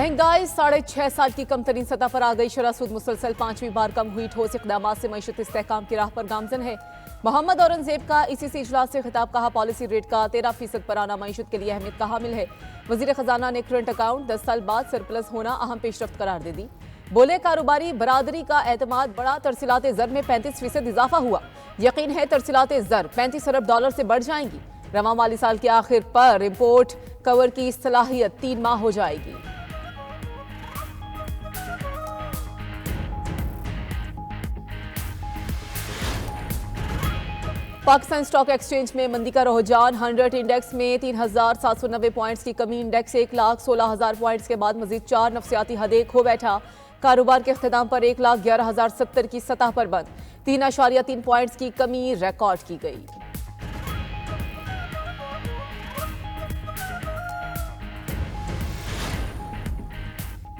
महंगाई 6.5 की कम तरीन सतह पर आ गई। शरह सूद मुसलसल 5वीं बार कम हुई। ठोस इकदाम से मईशत इस्तेहकाम की राह पर गामजन है। मोहम्मद औरंगजेब का ICC इजलास से खिताब। कहा पॉलिसी रेट का 13% पर आना मईशत के लिए अहमियत का हामिल है। वजीर खजाना ने करंट अकाउंट 10 साल बाद सरप्लस होना अहम पेशरफ्त करार दे दी। बोले कारोबारी बरादरी का एतमाद बढ़ा। तरसीलात ज़र में 35% इजाफा हुआ। यकीन है तरसीलात ज़र 35 अरब डॉलर से बढ़ जाएंगी। रवां माली साल के आखिर पर इम्पोर्ट कवर की सलाहियत 3 माह हो जाएगी। पाकिस्तान स्टॉक एक्सचेंज में मंदी का रुझान। 100 इंडेक्स में 3,790 पॉइंट्स की कमी। इंडेक्स 1,16,000 पॉइंट्स के बाद मजीद 4 नफसियाती हदें खो बैठा। कारोबार के अख्ताम पर 1,11,070 की सतह पर बंद। 3.3 पॉइंट्स की कमी रिकॉर्ड की गई।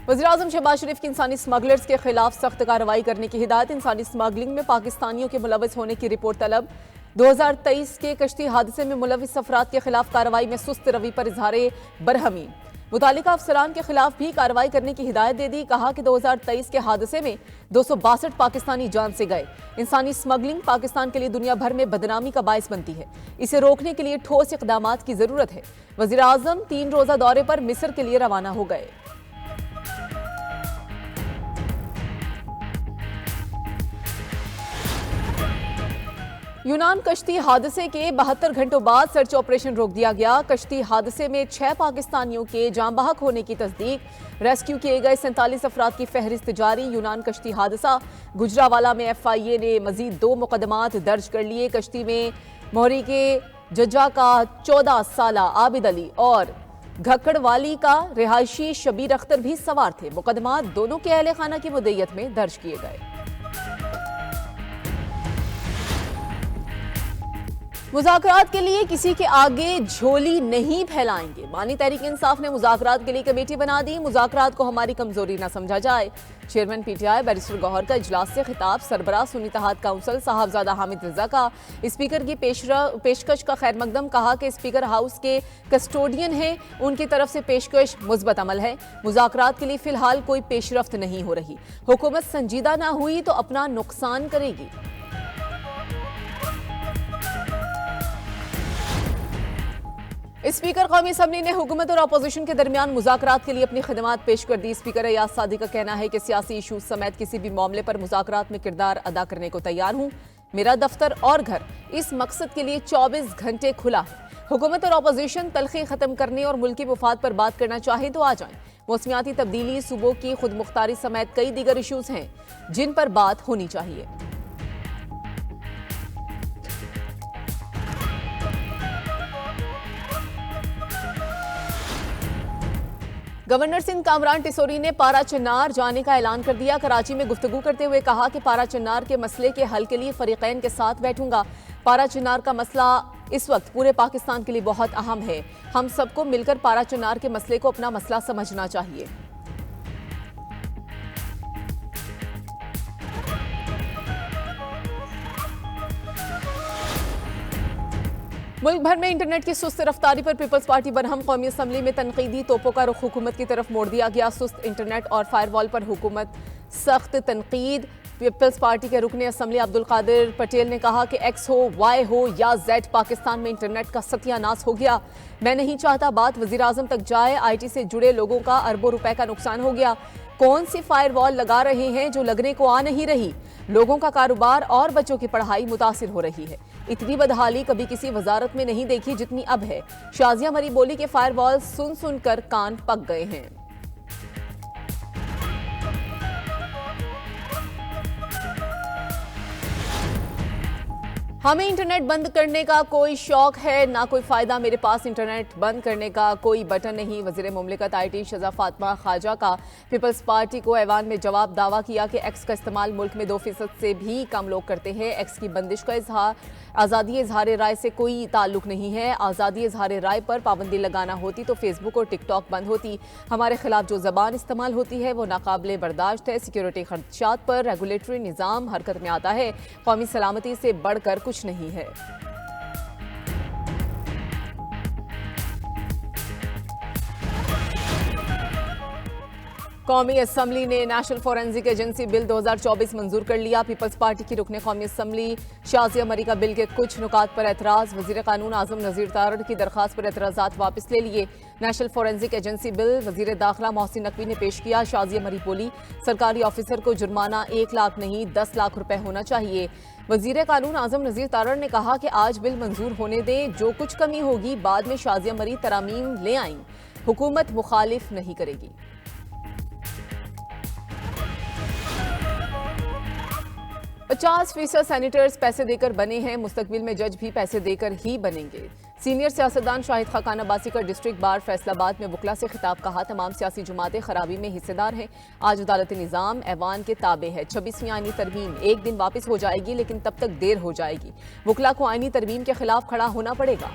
वज़ीर-ए-आज़म शहबाज शरीफ की इंसानी स्मगलर्स के खिलाफ सख्त कार्रवाई करने की हिदायत। इंसानी स्मगलिंग में पाकिस्तानियों के मुलव्वस होने की रिपोर्ट तलब। 2023 के कश्ती हादसे में मुलव्वस अफराद के खिलाफ कार्रवाई में सुस्त रवि पर इजहार बरहमी। मुतालिका अफसरान के खिलाफ भी कार्रवाई करने की हिदायत दे दी। कहा कि 2023 के हादसे में 262 पाकिस्तानी जान से गए। इंसानी स्मगलिंग पाकिस्तान के लिए दुनिया भर में बदनामी का बायस बनती है। इसे रोकने के लिए ठोस इक़दामात की जरूरत है। वज़ीर-ए-आज़म 3 रोज़ा दौरे पर मिस्र के लिए रवाना हो गए। यूनान कश्ती हादसे के 72 घंटों बाद सर्च ऑपरेशन रोक दिया गया। कश्ती हादसे में 6 पाकिस्तानियों के जाँ बहक होने की तस्दीक। रेस्क्यू किए गए 47 अफराद की फहरिस्त जारी। यूनान कश्ती हादसा। गुजरावाला में FIA ने मजीद 2 मुकदमात दर्ज कर लिए। कश्ती में मोहरी के जज्जा का 14 साला आबिद अली और घक्कड़वाली का रिहायशी शबीर अख्तर भी सवार थे। मुकदमात दोनों के अहले खाना की मुद्दईयत में दर्ज किए गए। मुज़ाकरात के लिए किसी के आगे झोली नहीं फैलाएंगे। बानी तहरीक इंसाफ ने मुज़ाकरात के लिए कमेटी बना दी। मुज़ाकरात को हमारी कमजोरी न समझा जाए। चेयरमैन PTI बैरिस्टर गौहर का इजलास से खिताब। सरबराह सुन्नी इत्तेहाद काउंसिल साहबजादा हामिद रजा का स्पीकर की पेशकश का खैर मकदम। कहा कि स्पीकर हाउस के कस्टोडियन हैं, उनकी तरफ से पेशकश मुस्बत अमल है। मुज़ाकरात के लिए फिलहाल कोई पेशरफ्त नहीं हो रही। हुकूमत संजीदा ना हुई तो अपना नुकसान करेगी। स्पीकर कौमी असम्बली ने हुकूमत और अपोजिशन के दरमियान मुज़ाकरात के लिए अपनी खिदमात पेश कर दी। स्पीकर अयाज सादी का कहना है कि सियासी इशूज समेत किसी भी मामले पर मुज़ाकरात में किरदार अदा करने को तैयार हूँ। मेरा दफ्तर और घर इस मकसद के लिए 24 घंटे खुला है। हुकूमत और अपोजिशन तलखी खत्म करने और मुल्की मुफाद पर बात करना चाहे तो आ जाएं। मौसमियाती तब्दीली, सूबों की खुद मुख्तारी समेत कई दीगर इशूज हैं जिन पर बात होनी चाहिए। गवर्नर सिंध कामरान टिसोरी ने पारा चन्नार जाने का ऐलान कर दिया। कराची में गुफ्तगू करते हुए कहा कि पारा चन्नार के मसले के हल के लिए फरीकैन के साथ बैठूंगा। पारा चन्नार का मसला इस वक्त पूरे पाकिस्तान के लिए बहुत अहम है। हम सबको मिलकर पारा चन्नार के मसले को अपना मसला समझना चाहिए। मुल्क भर में इंटरनेट की सुस्त रफ्तारी पर पीपल्स पार्टी बरहम। कौमी असम्बली में तनकीदी तोपों का रुख हुकूमत की तरफ मोड़ दिया गया। सुस्त इंटरनेट और फायरवॉल पर हुकूमत सख्त तनकीद। पीपल्स पार्टी के रुकने असम्बली अब्दुल कादिर पटेल ने कहा कि X हो, Y हो या Z, पाकिस्तान में इंटरनेट का सत्यानाश हो गया। मैं नहीं चाहता बात वज़ीर-ए-आज़म तक जाए। IT से जुड़े लोगों का अरबों रुपए का नुकसान हो गया। कौन सी फायरवॉल लगा रहे हैं जो लगने को आ नहीं रही। लोगों का कारोबार और बच्चों की पढ़ाई मुतासिर हो रही है। इतनी बदहाली कभी किसी वजारत में नहीं देखी जितनी अब है। शाजिया मरी बोली के फायरवॉल सुन सुनकर कान पक गए हैं। हमें इंटरनेट बंद करने का कोई शौक है ना कोई फायदा। मेरे पास इंटरनेट बंद करने का कोई बटन नहीं। वजीर मुमलिकत IT शजा फातिमा खाजा का पीपल्स पार्टी को ऐवान में जवाब। दावा किया कि X का इस्तेमाल मुल्क में 2% से भी कम लोग करते हैं। X की बंदिश का आज़ादी इजहार राय से कोई ताल्लुक नहीं है। आज़ादी इजहार राय पर पाबंदी लगाना होती तो फेसबुक और टिकटॉक बंद होती। हमारे खिलाफ जो जबान इस्तेमाल होती है वो नाकाबिले बर्दाश्त है। सिक्योरिटी खदशात पर रेगुलेटरी निज़ाम हरकत में आता है। कौमी सलामती से बढ़कर कुछ नहीं है। कौमी असम्बली ने नेशनल फॉरेंसिक एजेंसी बिल 2024 मंजूर कर लिया। पीपल्स पार्टी की रुकने कौमी असम्बली शाजिया मरी का बिल के कुछ नुकात पर एतराज। वजीर कानून आजम नजीर तारड़ की दरखास्त पर एतराजात वापस ले लिए। नेशनल फॉरेंसिक एजेंसी बिल वजीर दाखिला मोहसिन नकवी ने पेश किया। शाजिया मरी बोली, सरकारी ऑफिसर को जुर्माना 1 लाख नहीं 10 लाख रुपए होना चाहिए। वजीर कानून आजम नजीर तारड़ ने कहा कि आज बिल मंजूर होने दें, जो कुछ कमी होगी बाद में शाजिया मरी तरामीम ले आईं, हुकूमत मुखालिफ नहीं करेगी। %50 सैनिटर्स पैसे देकर बने हैं, मुस्तकबिल में जज भी पैसे देकर ही बनेंगे। सीनियर सियासतदान शाहिद खाकान अब्बासी का डिस्ट्रिक्ट बार फैसलाबाद में वकला से खिताब। कहा, तमाम सियासी जमातें खराबी में हिस्सेदार हैं। आज अदालती निज़ाम ऐवान के ताबे है। 26वीं आईनी तरमीम एक दिन वापस हो जाएगी, लेकिन तब तक देर हो जाएगी। वकला को आईनी तरमीम के खिलाफ खड़ा होना पड़ेगा।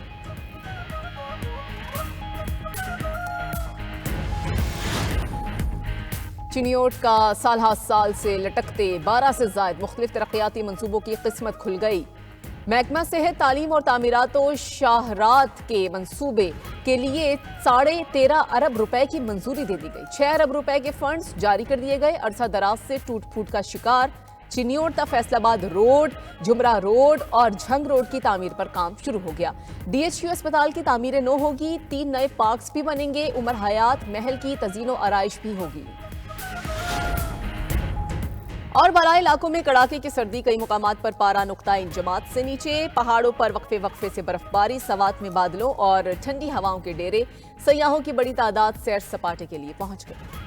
चिनियोट का साल साल से लटकते 12 से ज़ायद मुख्तलिफ तरक्याती मंसूबों की किस्मत खुल गई। महकमा सेहत, तालीम और तामीरात व शाहरात के मंसूबे के लिए 13.5 अरब रुपए की मंजूरी दे दी गई। 6 अरब रुपए के फंड्स जारी कर दिए गए। अरसा दराज से टूट फूट का शिकार चिनियोट तक फैसलाबाद रोड, जुमरा रोड और झंग रोड की तामीर पर काम शुरू हो गया। DHU अस्पताल की तामीरें नो होगी। 3 नए पार्क्स भी बनेंगे। उमर हयात महल की तज़ीनो आराइश भी होगी। और बालाई इलाकों में कड़ाके की सर्दी, कई मुकामात पर पारा नुक्ता इंजमात से नीचे। पहाड़ों पर वक्फे वक्फे से बर्फबारी, सवात में बादलों और ठंडी हवाओं के डेरे। सयाहों की बड़ी तादाद सैर सपाटे के लिए पहुंच गए।